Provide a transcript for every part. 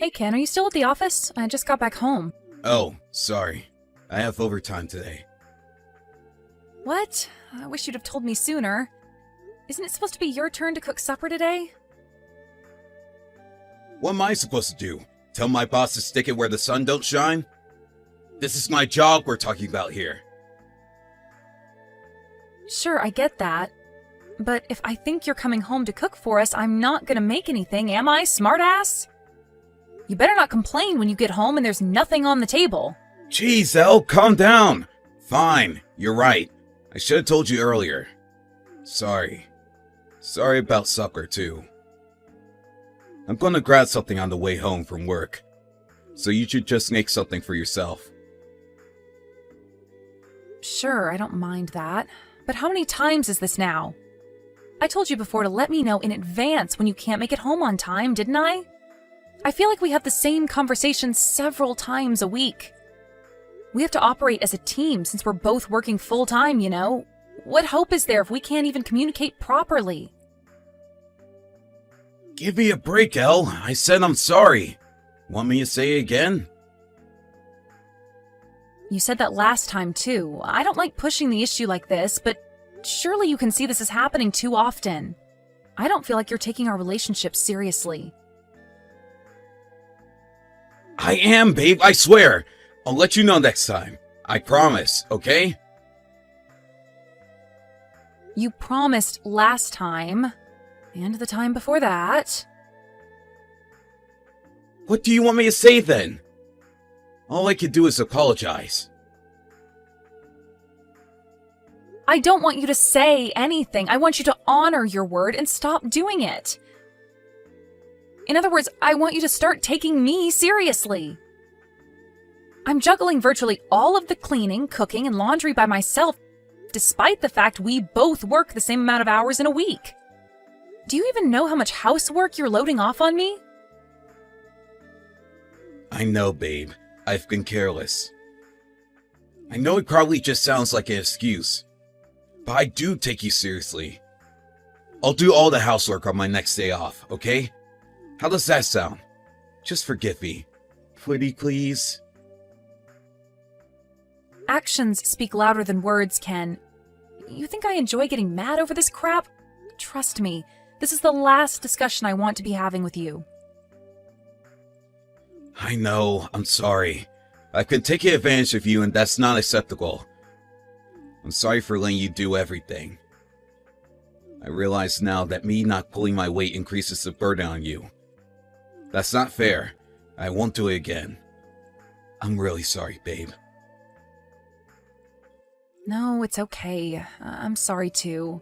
Hey Ken, are you still at the office? I just got back home. Oh, sorry. I have overtime today. What? I wish you'd have told me sooner. Isn't it supposed to be your turn to cook supper today? What am I supposed to do? Tell my boss to stick it where the sun don't shine? This is my job we're talking about here. Sure, I get that. But if I think you're coming home to cook for us, I'm not gonna make anything, am I, smartass? You better not complain when you get home and there's nothing on the table. Jeez, Elle, calm down. Fine, you're right. I should have told you earlier. Sorry. Sorry about supper, too. I'm gonna grab something on the way home from work. So you should just make something for yourself. Sure, I don't mind that. But how many times is this now? I told you before to let me know in advance when you can't make it home on time, didn't I? I feel like we have the same conversation several times a week. We have to operate as a team since we're both working full-time, you know? What hope is there if we can't even communicate properly? Give me a break, Elle. I said I'm sorry. Want me to say it again? You said that last time, too. I don't like pushing the issue like this, but surely you can see this is happening too often. I don't feel like you're taking our relationship seriously. I am, babe, I swear. I'll let you know next time. I promise, okay? You promised last time, and the time before that. What do you want me to say then? All I can do is apologize. I don't want you to say anything. I want you to honor your word and stop doing it. In other words, I want you to start taking me seriously. I'm juggling virtually all of the cleaning, cooking, and laundry by myself, despite the fact we both work the same amount of hours in a week. Do you even know how much housework you're loading off on me? I know, babe. I've been careless. I know it probably just sounds like an excuse, but I do take you seriously. I'll do all the housework on my next day off, okay? How does that sound? Just forgive me. Pretty please? Actions speak louder than words, Ken. You think I enjoy getting mad over this crap? Trust me, this is the last discussion I want to be having with you. I know, I'm sorry. I've been taking advantage of you and that's not acceptable. I'm sorry for letting you do everything. I realize now that me not pulling my weight increases the burden on you. That's not fair. I won't do it again. I'm really sorry, babe. No, it's okay. I'm sorry too.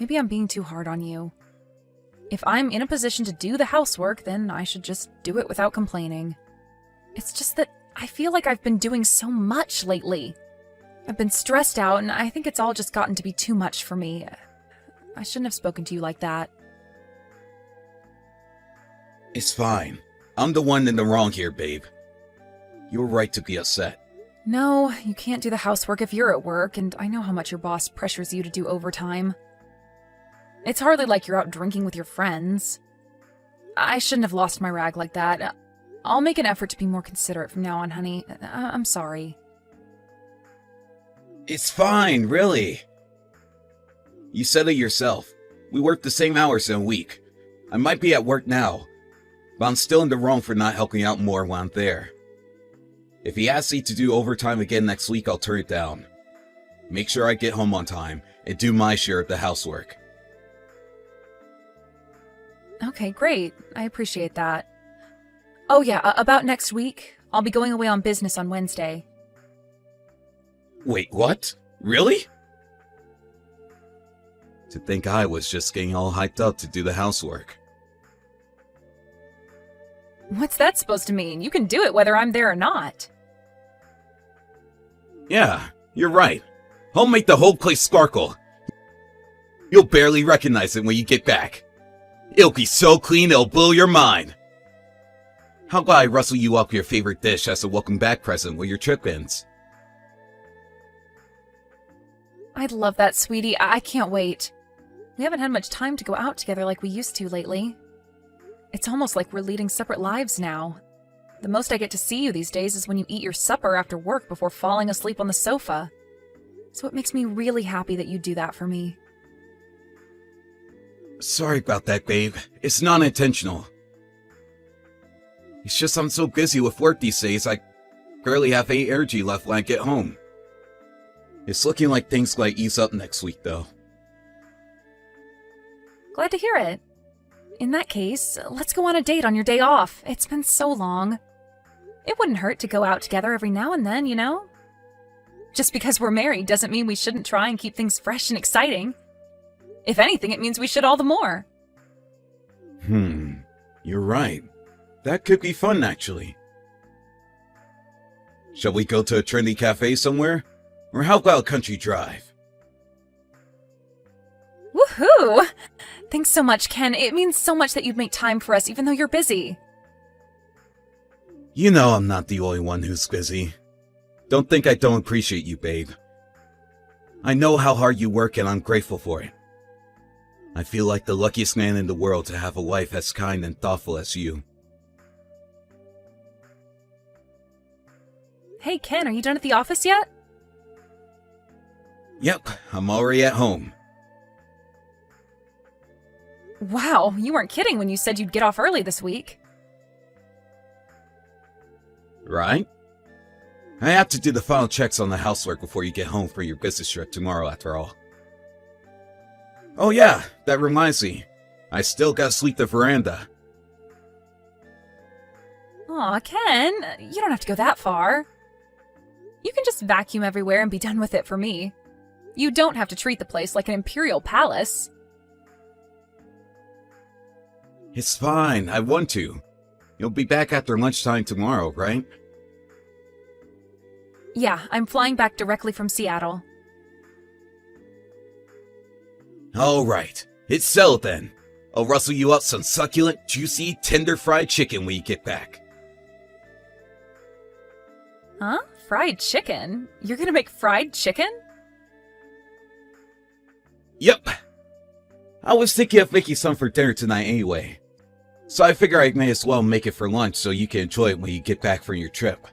Maybe I'm being too hard on you. If I'm in a position to do the housework, then I should just do it without complaining. It's just that I feel like I've been doing so much lately. I've been stressed out, and I think it's all just gotten to be too much for me. I shouldn't have spoken to you like that. It's fine. I'm the one in the wrong here, babe. You're right to be upset. No, you can't do the housework if you're at work, and I know how much your boss pressures you to do overtime. It's hardly like you're out drinking with your friends. I shouldn't have lost my rag like that. I'll make an effort to be more considerate from now on, honey. I'm sorry. It's fine, really. You said it yourself. We work the same hours in a week. I might be at work now, but I'm still in the wrong for not helping out more when I'm there. If he asks me to do overtime again next week, I'll turn it down. Make sure I get home on time and do my share of the housework. Okay, great. I appreciate that. Oh yeah, about next week. I'll be going away on business on Wednesday. Wait, what? Really? To think I was just getting all hyped up to do the housework. What's that supposed to mean? You can do it whether I'm there or not. Yeah, you're right. I'll make the whole place sparkle. You'll barely recognize it when you get back. It'll be so clean it'll blow your mind. How about I rustle you up your favorite dish as a welcome back present when your trip ends? I'd love that, sweetie. I can't wait. We haven't had much time to go out together like we used to lately. It's almost like we're leading separate lives now. The most I get to see you these days is when you eat your supper after work before falling asleep on the sofa. So it makes me really happy that you do that for me. Sorry about that, babe. It's not intentional. It's just I'm so busy with work these days, I barely have any energy left when I get home. It's looking like things might ease up next week, though. Glad to hear it. In that case, let's go on a date on your day off. It's been so long. It wouldn't hurt to go out together every now and then, you know? Just because we're married doesn't mean we shouldn't try and keep things fresh and exciting. If anything, it means we should all the more. You're right. That could be fun, actually. Shall we go to a trendy cafe somewhere? Or how about a country drive? Woohoo! Thanks so much, Ken. It means so much that you'd make time for us, even though you're busy. You know I'm not the only one who's busy. Don't think I don't appreciate you, babe. I know how hard you work and I'm grateful for it. I feel like the luckiest man in the world to have a wife as kind and thoughtful as you. Hey, Ken, are you done at the office yet? Yep, I'm already at home. Wow, you weren't kidding when you said you'd get off early this week. Right? I have to do the final checks on the housework before you get home for your business trip tomorrow, after all. Oh yeah, that reminds me. I still gotta sweep the veranda. Aw, Ken, you don't have to go that far. You can just vacuum everywhere and be done with it for me. You don't have to treat the place like an imperial palace. It's fine, I want to. You'll be back after lunchtime tomorrow, right? Yeah, I'm flying back directly from Seattle. Alright, it's settled then. I'll rustle you up some succulent, juicy, tender fried chicken when you get back. Huh? Fried chicken? You're gonna make fried chicken? Yep. I was thinking of making some for dinner tonight anyway. So I figure I may as well make it for lunch so you can enjoy it when you get back from your trip.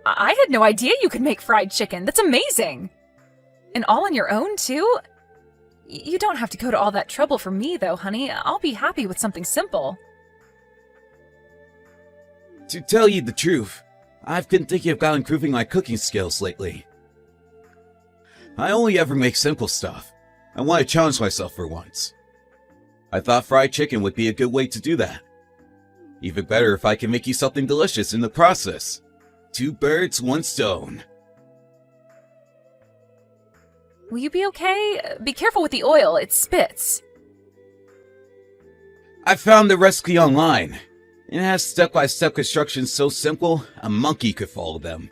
I had no idea you could make fried chicken. That's amazing! And all on your own, too? You don't have to go to all that trouble for me, though, honey. I'll be happy with something simple. To tell you the truth, I've been thinking about improving my cooking skills lately. I only ever make simple stuff. I want to challenge myself for once. I thought fried chicken would be a good way to do that. Even better if I can make you something delicious in the process. 2 birds, 1 stone. Will you be okay? Be careful with the oil, it spits. I found the recipe online. It has step-by-step instructions so simple, a monkey could follow them.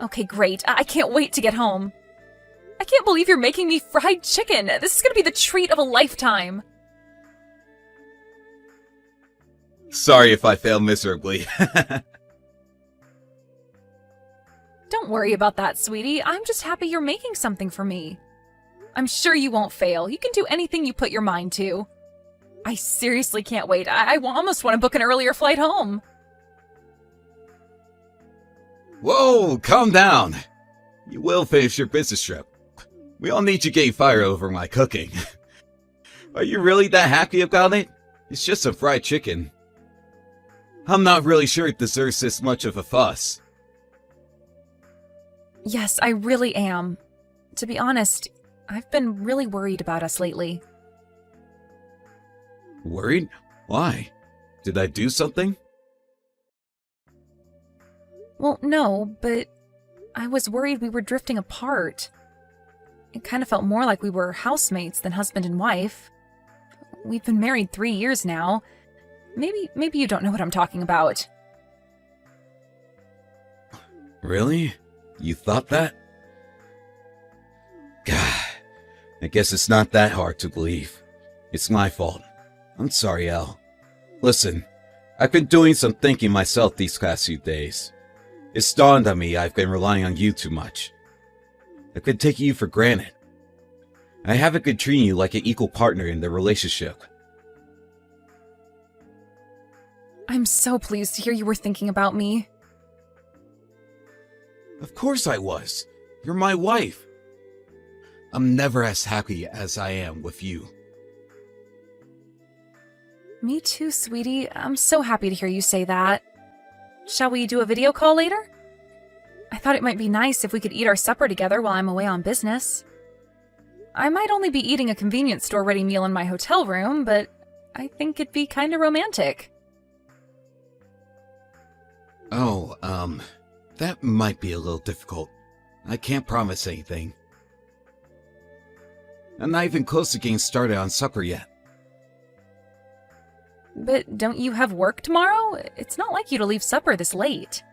Okay, great. I can't wait to get home. I can't believe you're making me fried chicken. This is gonna be the treat of a lifetime. Sorry if I failed miserably. Don't worry about that, sweetie. I'm just happy you're making something for me. I'm sure you won't fail. You can do anything you put your mind to. I seriously can't wait. I almost want to book an earlier flight home. Whoa, calm down. You will finish your business trip. We all need you getting fired over my cooking. Are you really that happy about it? It's just some fried chicken. I'm not really sure it deserves this much of a fuss. Yes, I really am. To be honest, I've been really worried about us lately. Worried? Why? Did I do something? Well, no, but I was worried we were drifting apart. It kind of felt more like we were housemates than husband and wife. We've been married 3 years now. Maybe you don't know what I'm talking about. Really? You thought that? God, I guess it's not that hard to believe. It's my fault. I'm sorry, Al. Listen, I've been doing some thinking myself these past few days. It's dawned on me I've been relying on you too much. I've been taking you for granted. I haven't been treating you like an equal partner in the relationship. I'm so pleased to hear you were thinking about me. Of course I was. You're my wife. I'm never as happy as I am with you. Me too, sweetie. I'm so happy to hear you say that. Shall we do a video call later? I thought it might be nice if we could eat our supper together while I'm away on business. I might only be eating a convenience store-ready meal in my hotel room, but I think it'd be kinda romantic. Oh, that might be a little difficult. I can't promise anything. I'm not even close to getting started on supper yet. But don't you have work tomorrow? It's not like you to leave supper this late.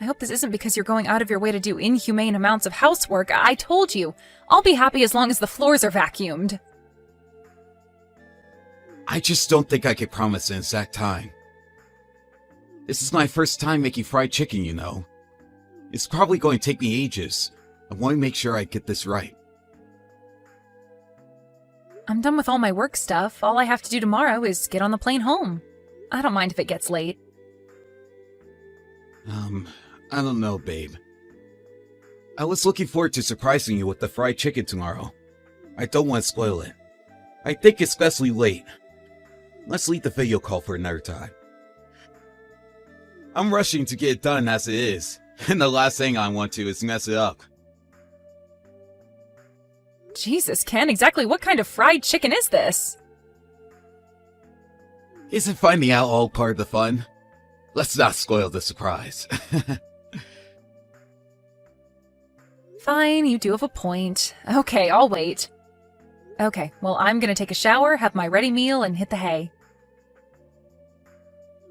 I hope this isn't because you're going out of your way to do inhumane amounts of housework. I told you, I'll be happy as long as the floors are vacuumed. I just don't think I could promise an exact time. This is my first time making fried chicken, you know. It's probably going to take me ages. I want to make sure I get this right. I'm done with all my work stuff. All I have to do tomorrow is get on the plane home. I don't mind if it gets late. I don't know, babe. I was looking forward to surprising you with the fried chicken tomorrow. I don't want to spoil it. I think it's best we wait. Let's leave the video call for another time. I'm rushing to get it done as it is, and the last thing I want to is mess it up. Jesus, Ken, exactly what kind of fried chicken is this? Isn't finding out all part of the fun? Let's not spoil the surprise. Fine, you do have a point. Okay, I'll wait. Okay, well, I'm gonna take a shower, have my ready meal, and hit the hay.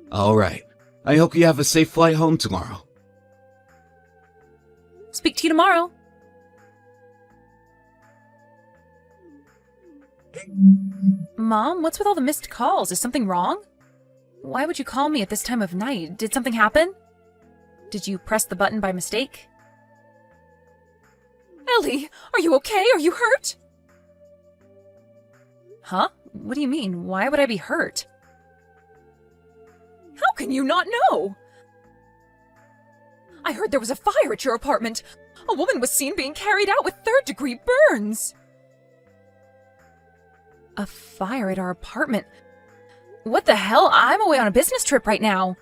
Alright. I hope you have a safe flight home tomorrow. Speak to you tomorrow. Mom, what's with all the missed calls? Is something wrong? Why would you call me at this time of night? Did something happen? Did you press the button by mistake? Ellie, are you okay? Are you hurt? Huh? What do you mean? Why would I be hurt? How can you not know? I heard there was a fire at your apartment. A woman was seen being carried out with third-degree burns. A fire at our apartment? What the hell? I'm away on a business trip right now.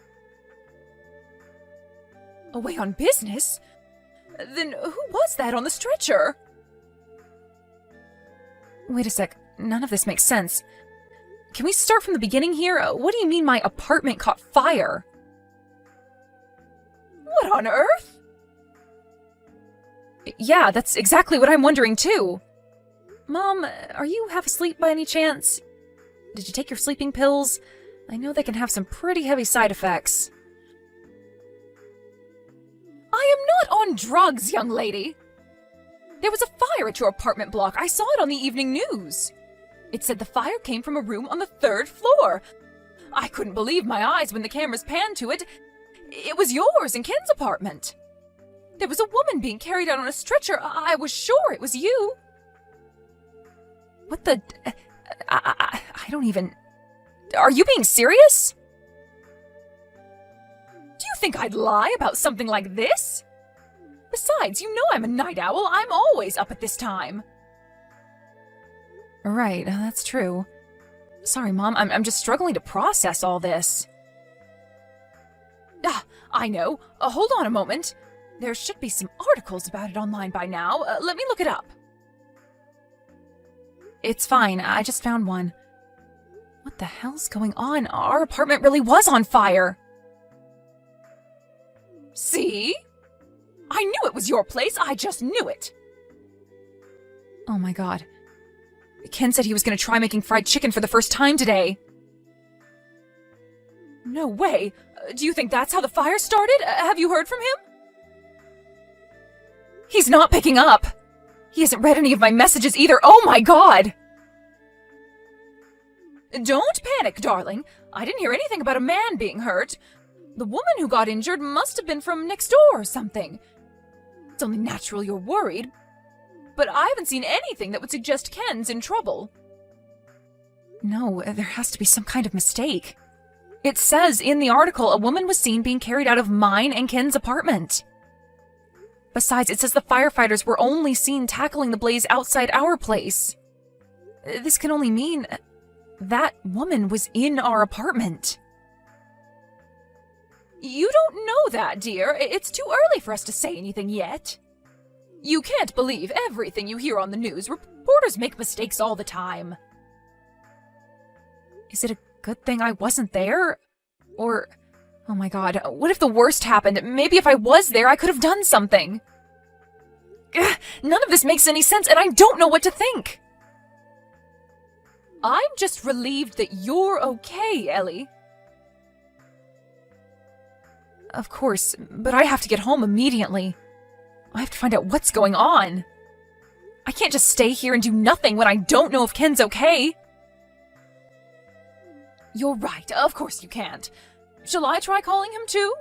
Away on business? Then who was that on the stretcher? Wait a sec. None of this makes sense. Can we start from the beginning here? What do you mean my apartment caught fire? What on earth? Yeah, that's exactly what I'm wondering too. Mom, are you half asleep by any chance? Did you take your sleeping pills? I know they can have some pretty heavy side effects. I am not on drugs, young lady. There was a fire at your apartment block. I saw it on the evening news. It said the fire came from a room on the 3rd floor. I couldn't believe my eyes when the cameras panned to it. It was yours and Ken's apartment. There was a woman being carried out on a stretcher. I was sure it was you. What the... I don't even... Are you being serious? Do you think I'd lie about something like this? Besides, you know I'm a night owl. I'm always up at this time. Right, that's true. Sorry, Mom. I'm just struggling to process all this. Ah, I know. Hold on a moment. There should be some articles about it online by now. Let me look it up. It's fine. I just found one. What the hell's going on? Our apartment really was on fire. See? I knew it was your place. I just knew it. Oh my god. Ken said he was going to try making fried chicken for the first time today. No way. Do you think that's how the fire started? Have you heard from him? He's not picking up. He hasn't read any of my messages either. Oh my god. Don't panic, darling. I didn't hear anything about a man being hurt. The woman who got injured must have been from next door or something. It's only natural you're worried, but I haven't seen anything that would suggest Ken's in trouble. No, there has to be some kind of mistake. It says in the article a woman was seen being carried out of mine and Ken's apartment. Besides, it says the firefighters were only seen tackling the blaze outside our place. This can only mean that woman was in our apartment. You don't know that, dear. It's too early for us to say anything yet. You can't believe everything you hear on the news. Reporters make mistakes all the time. Is it a good thing I wasn't there? Or, oh my god, what if the worst happened? Maybe if I was there, I could have done something. Ugh, none of this makes any sense, and I don't know what to think. I'm just relieved that you're okay, Ellie. Of course, but I have to get home immediately. I have to find out what's going on. I can't just stay here and do nothing when I don't know if Ken's okay. You're right, of course you can't. Shall I try calling him too?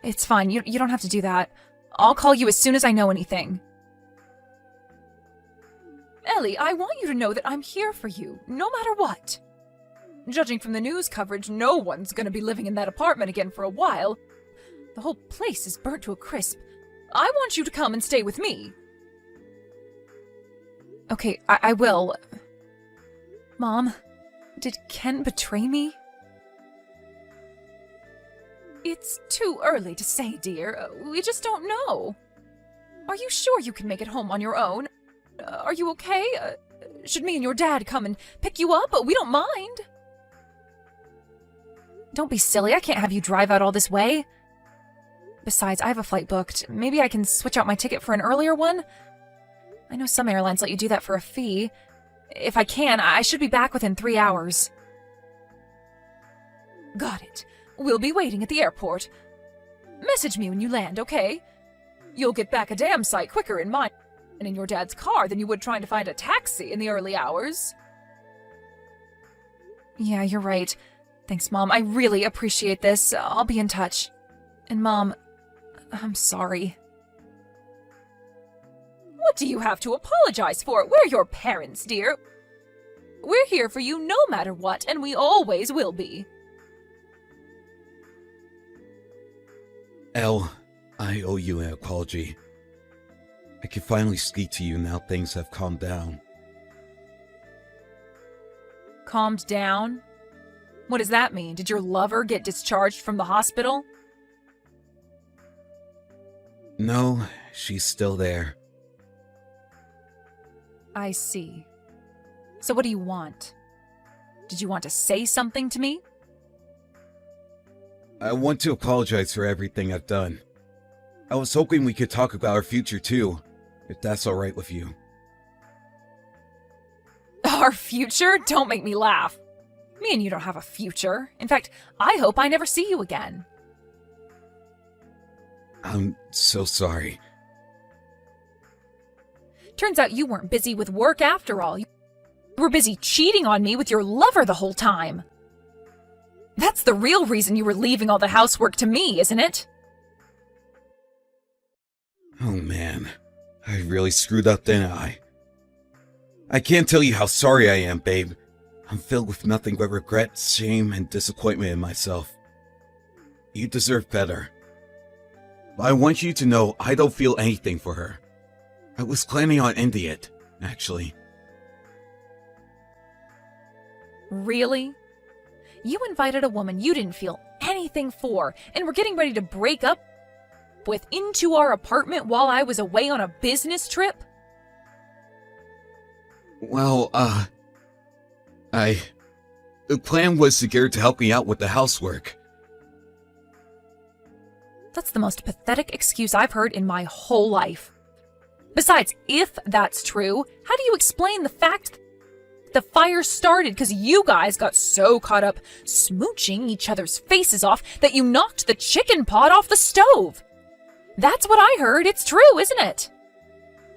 It's fine, you don't have to do that. I'll call you as soon as I know anything. Ellie, I want you to know that I'm here for you, no matter what. Judging from the news coverage, no one's gonna be living in that apartment again for a while. The whole place is burnt to a crisp. I want you to come and stay with me. Okay, I will. Mom, did Ken betray me? It's too early to say, dear. We just don't know. Are you sure you can make it home on your own? Are you okay? Should me and your dad come and pick you up? We don't mind. Don't be silly. I can't have you drive out all this way. Besides, I have a flight booked. Maybe I can switch out my ticket for an earlier one? I know some airlines let you do that for a fee. If I can, I should be back within 3 hours. Got it. We'll be waiting at the airport. Message me when you land, okay? You'll get back a damn sight quicker in mine and in your dad's car than you would trying to find a taxi in the early hours. Yeah, you're right. Thanks, Mom. I really appreciate this. I'll be in touch. And Mom, I'm sorry. What do you have to apologize for? We're your parents, dear. We're here for you no matter what, and we always will be. Elle, I owe you an apology. I can finally speak to you now things have calmed down. Calmed down? What does that mean? Did your lover get discharged from the hospital? No, she's still there. I see. So what do you want? Did you want to say something to me? I want to apologize for everything I've done. I was hoping we could talk about our future too, if that's alright with you. Our future? Don't make me laugh. Me and you don't have a future. In fact, I hope I never see you again. I'm so sorry. Turns out you weren't busy with work after all. You were busy cheating on me with your lover the whole time. That's the real reason you were leaving all the housework to me, isn't it? Oh man, I really screwed up, didn't I? I can't tell you how sorry I am, babe. I'm filled with nothing but regret, shame, and disappointment in myself. You deserve better. But I want you to know I don't feel anything for her. I was planning on ending it, actually. Really? You invited a woman you didn't feel anything for, and were getting ready to break up with into our apartment while I was away on a business trip? Well, the plan was to get her to help me out with the housework. That's the most pathetic excuse I've heard in my whole life. Besides, if that's true, how do you explain the fact the fire started because you guys got so caught up smooching each other's faces off that you knocked the chicken pot off the stove? That's what I heard. It's true, isn't it?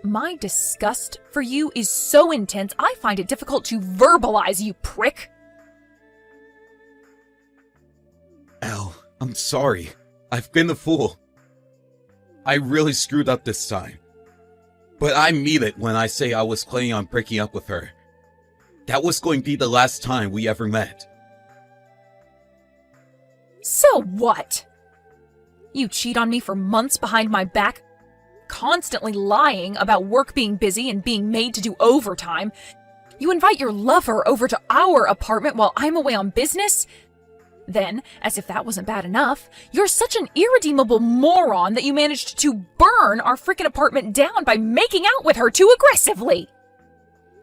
My disgust for you is so intense, I find it difficult to verbalize, you prick. Elle, I'm sorry. I've been a fool. I really screwed up this time. But I mean it when I say I was planning on breaking up with her. That was going to be the last time we ever met. So what? You cheat on me for months behind my back, constantly lying about work being busy and being made to do overtime. You invite your lover over to our apartment while I'm away on business. Then, as if that wasn't bad enough, you're such an irredeemable moron that you managed to burn our frickin' apartment down by making out with her too aggressively.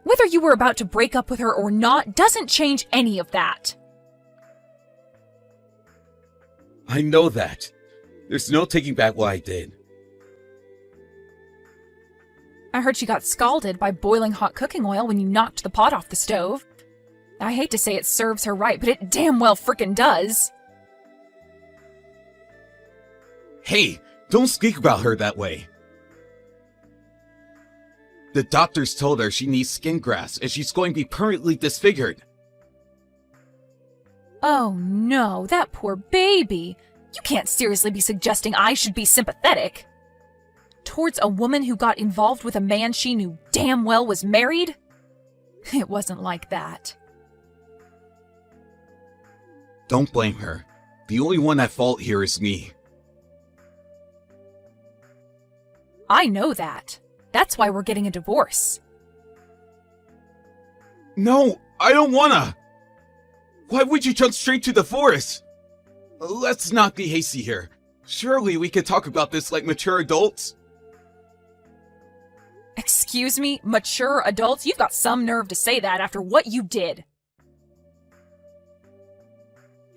Whether you were about to break up with her or not doesn't change any of that. I know that. There's no taking back what I did. I heard she got scalded by boiling hot cooking oil when you knocked the pot off the stove. I hate to say it serves her right, but it damn well frickin' does. Hey, don't speak about her that way. The doctors told her she needs skin grafts and she's going to be permanently disfigured. Oh no, that poor baby. You can't seriously be suggesting I should be sympathetic towards a woman who got involved with a man she knew damn well was married? It wasn't like that. Don't blame her. The only one at fault here is me. I know that. That's why we're getting a divorce. No, I don't wanna! Why would you jump straight to the forest? Let's not be hasty here. Surely we can talk about this like mature adults? Excuse me, mature adults? You've got some nerve to say that after what you did.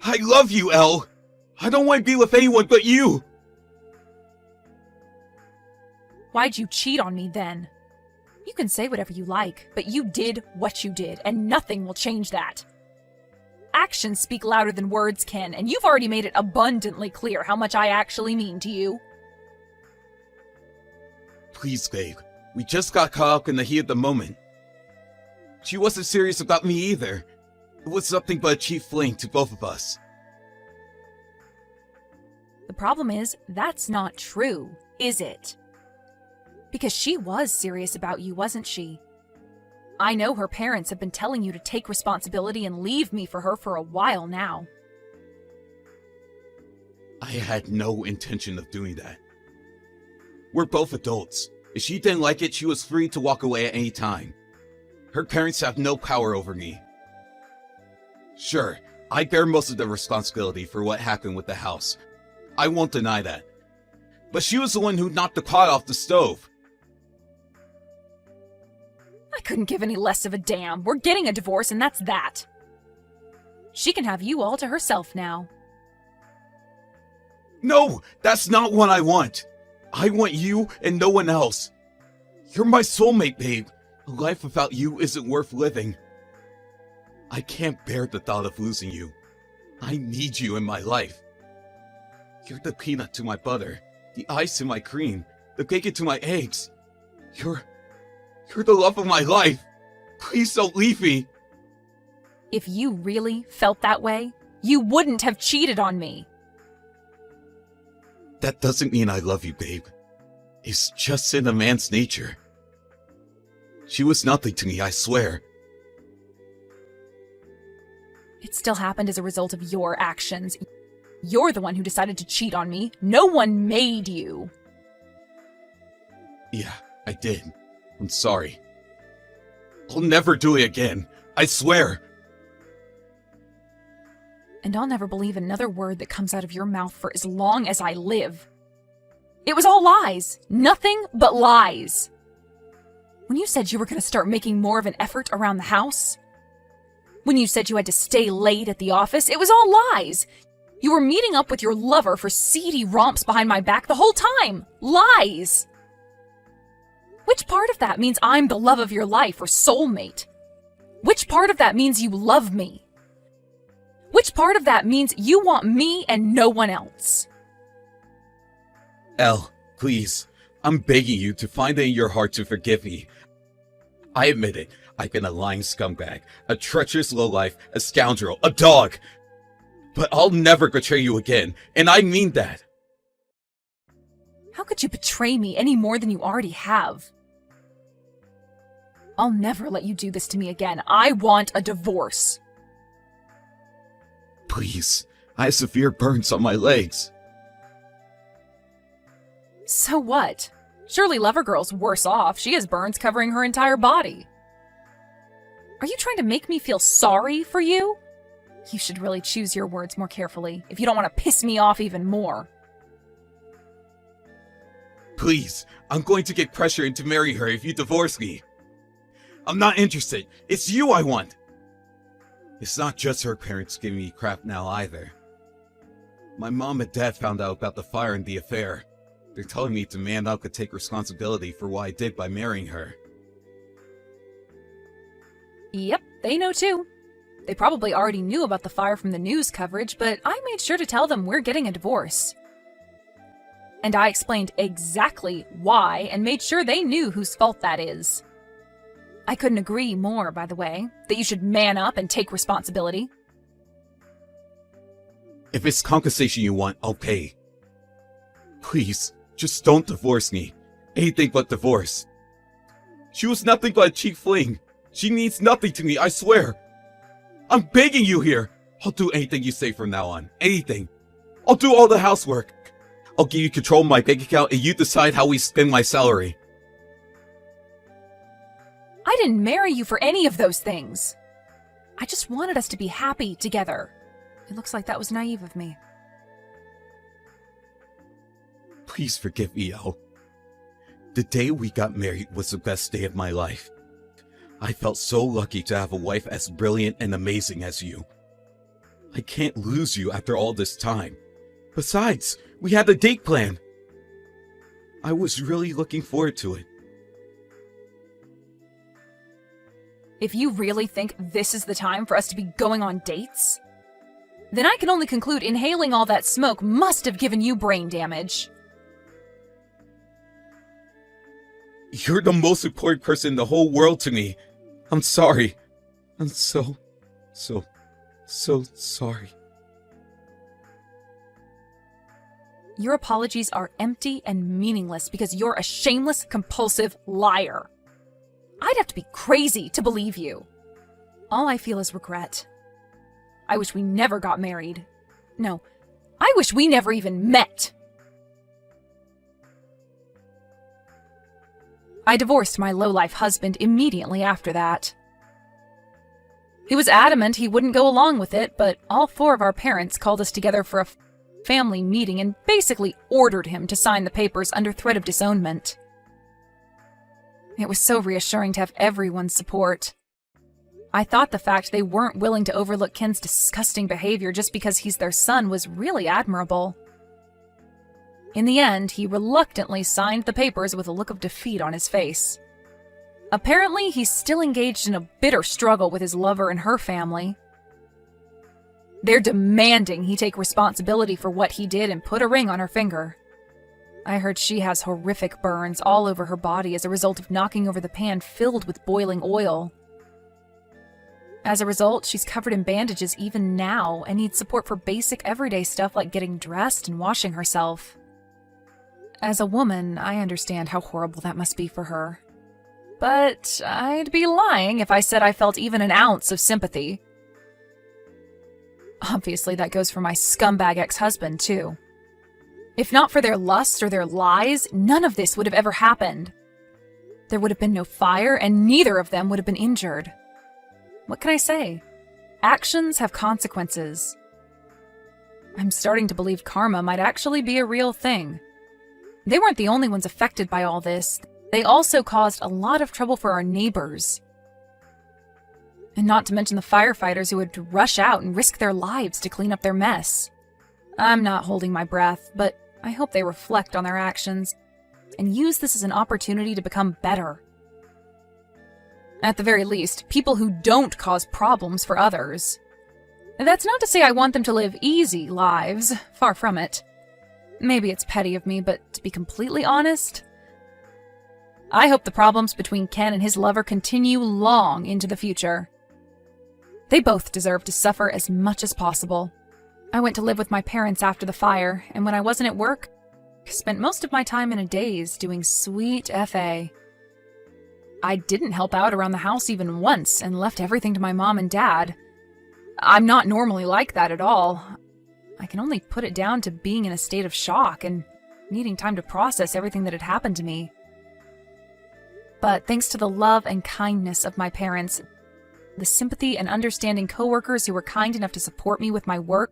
I love you, Elle! I don't want to be with anyone but you! Why'd you cheat on me then? You can say whatever you like, but you did what you did, and nothing will change that. Actions speak louder than words can, and you've already made it abundantly clear how much I actually mean to you. Please, babe. We just got caught up in the heat of the moment. She wasn't serious about me either. It was nothing but a cheap fling to both of us. The problem is, that's not true, is it? Because she was serious about you, wasn't she? I know her parents have been telling you to take responsibility and leave me for her for a while now. I had no intention of doing that. We're both adults. If she didn't like it, she was free to walk away at any time. Her parents have no power over me. Sure, I bear most of the responsibility for what happened with the house. I won't deny that. But she was the one who knocked the pot off the stove. I couldn't give any less of a damn. We're getting a divorce and that's that. She can have you all to herself now. No, that's not what I want. I want you and no one else. You're my soulmate, babe. A life without you isn't worth living. I can't bear the thought of losing you. I need you in my life. You're the peanut to my butter, the ice to my cream, the bacon to my eggs. You're the love of my life. Please don't leave me. If you really felt that way, you wouldn't have cheated on me. That doesn't mean I love you, babe. It's just in a man's nature. She was nothing to me, I swear. It still happened as a result of your actions. You're the one who decided to cheat on me. No one made you. Yeah, I did. I'm sorry. I'll never do it again. I swear. And I'll never believe another word that comes out of your mouth for as long as I live. It was all lies. Nothing but lies. When you said you were going to start making more of an effort around the house, when you said you had to stay late at the office, it was all lies. You were meeting up with your lover for seedy romps behind my back the whole time. Lies. Which part of that means I'm the love of your life or soulmate? Which part of that means you love me? Which part of that means you want me and no one else? Elle, please. I'm begging you to find it in your heart to forgive me. I admit it. I've been a lying scumbag, a treacherous lowlife, a scoundrel, a dog. But I'll never betray you again, and I mean that. How could you betray me any more than you already have? I'll never let you do this to me again. I want a divorce. Please, I have severe burns on my legs. So what? Surely Lovergirl's worse off. She has burns covering her entire body. Are you trying to make me feel sorry for you? You should really choose your words more carefully if you don't want to piss me off even more. Please, I'm going to get pressure into marry her if you divorce me. I'm not interested. It's you I want. It's not just her parents giving me crap now either. My mom and dad found out about the fire and the affair. They're telling me to man up and take responsibility for what I did by marrying her. Yep, they know too. They probably already knew about the fire from the news coverage, but I made sure to tell them we're getting a divorce. And I explained exactly why and made sure they knew whose fault that is. I couldn't agree more, by the way, that you should man up and take responsibility. If it's compensation you want, I'll pay. Please, just don't divorce me. Anything but divorce. She was nothing but a cheap fling. She means nothing to me, I swear. I'm begging you here. I'll do anything you say from now on. Anything. I'll do all the housework. I'll give you control of my bank account and you decide how we spend my salary. I didn't marry you for any of those things. I just wanted us to be happy together. It looks like that was naive of me. Please forgive me, Elle. The day we got married was the best day of my life. I felt so lucky to have a wife as brilliant and amazing as you. I can't lose you after all this time. Besides, we had a date plan. I was really looking forward to it. If you really think this is the time for us to be going on dates, then I can only conclude inhaling all that smoke must have given you brain damage. You're the most important person in the whole world to me. I'm sorry. I'm so sorry. Your apologies are empty and meaningless because you're a shameless, compulsive liar. I'd have to be crazy to believe you. All I feel is regret. I wish we never got married. No, I wish we never even met. I divorced my lowlife husband immediately after that. He was adamant he wouldn't go along with it, but all four of our parents called us together for a family meeting and basically ordered him to sign the papers under threat of disownment. It was so reassuring to have everyone's support. I thought the fact they weren't willing to overlook Ken's disgusting behavior just because he's their son was really admirable. In the end, he reluctantly signed the papers with a look of defeat on his face. Apparently, he's still engaged in a bitter struggle with his lover and her family. They're demanding he take responsibility for what he did and put a ring on her finger. I heard she has horrific burns all over her body as a result of knocking over the pan filled with boiling oil. As a result, she's covered in bandages even now and needs support for basic everyday stuff like getting dressed and washing herself. As a woman, I understand how horrible that must be for her. But I'd be lying if I said I felt even an ounce of sympathy. Obviously, that goes for my scumbag ex-husband, too. If not for their lust or their lies, none of this would have ever happened. There would have been no fire, and neither of them would have been injured. What can I say? Actions have consequences. I'm starting to believe karma might actually be a real thing. They weren't the only ones affected by all this. They also caused a lot of trouble for our neighbors. And not to mention the firefighters who had to rush out and risk their lives to clean up their mess. I'm not holding my breath, but I hope they reflect on their actions and use this as an opportunity to become better. At the very least, people who don't cause problems for others. That's not to say I want them to live easy lives, far from it. Maybe it's petty of me, but to be completely honest, I hope the problems between Ken and his lover continue long into the future. They both deserve to suffer as much as possible. I went to live with my parents after the fire, and when I wasn't at work, I spent most of my time in a daze doing sweet FA. I didn't help out around the house even once and left everything to my mom and dad. I'm not normally like that at all. I can only put it down to being in a state of shock and needing time to process everything that had happened to me. But thanks to the love and kindness of my parents, the sympathy and understanding coworkers who were kind enough to support me with my work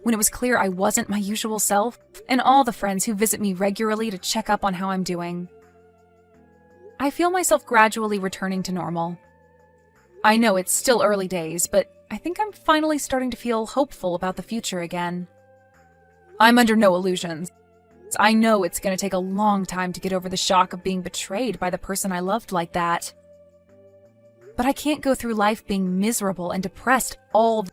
when it was clear I wasn't my usual self, and all the friends who visit me regularly to check up on how I'm doing, I feel myself gradually returning to normal. I know it's still early days, but I think I'm finally starting to feel hopeful about the future again. I'm under no illusions. I know it's going to take a long time to get over the shock of being betrayed by the person I loved like that. But I can't go through life being miserable and depressed all the